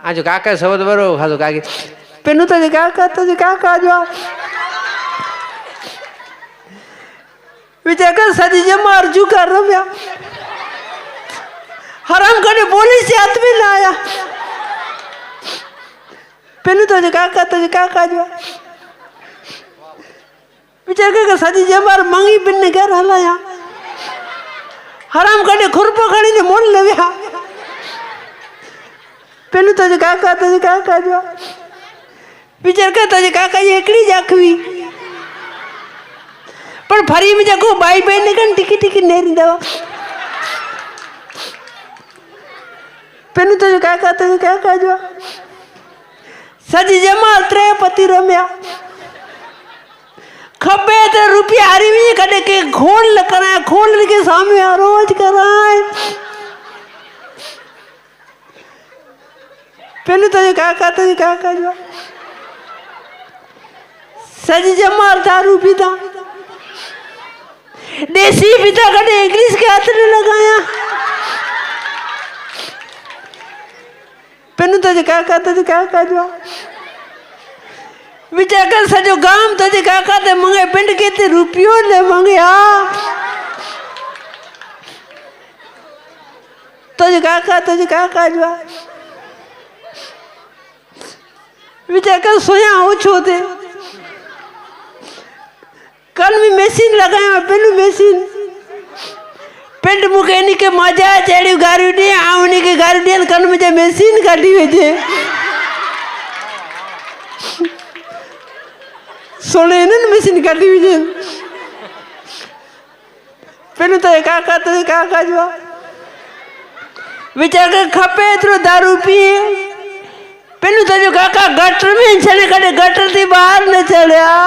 आज काका शब्द बरो खाजो काकी पेनु तो काका जो विचार कर सदी जमा अर्जू कर रहा हराम करे बोली से हाथ में ना आया पेनु तो काका जो विचार कर सदी जमा मंगी बिन घर हलाया हराम करे खुरपो खड़ी ने मोड़ लव्या पेनु तो काका जो विचार कर काका ये एकड़ी जाखवी पर फरी में जाको बाई बहन ने कन टिकी नहीं दवा पेनु तो काका जो सजी जमा त्रे पति रम्या खपे तो रुपया हरी भी कदे के खोल कराए खोल के सामने रोज कराए पेनु तो काका जो सजी जमा दारू पीता देसी पिता कदे इंग्लिश के हाथ ने लगाया पेनु तो काका जो विचार कर सजो गांव तो काका ते मंगे पिंड के ते रुपयों ले मंगे तो काका जो विचार कर सोया हो छोते कल भी मशीन लगाया पेनु मशीन पिंड मुकेनी के मजा चढ़ी गाड़ी डी आवनी के गाड़ी डी कल मुझे मशीन काटी भेजे सोने ने मशीन काटी भेजे पेनु तो काका जो विचार कर खपे तो दारू पिए पेनु तो काका गटर में चले कदे गटर थी बाहर न चढ़या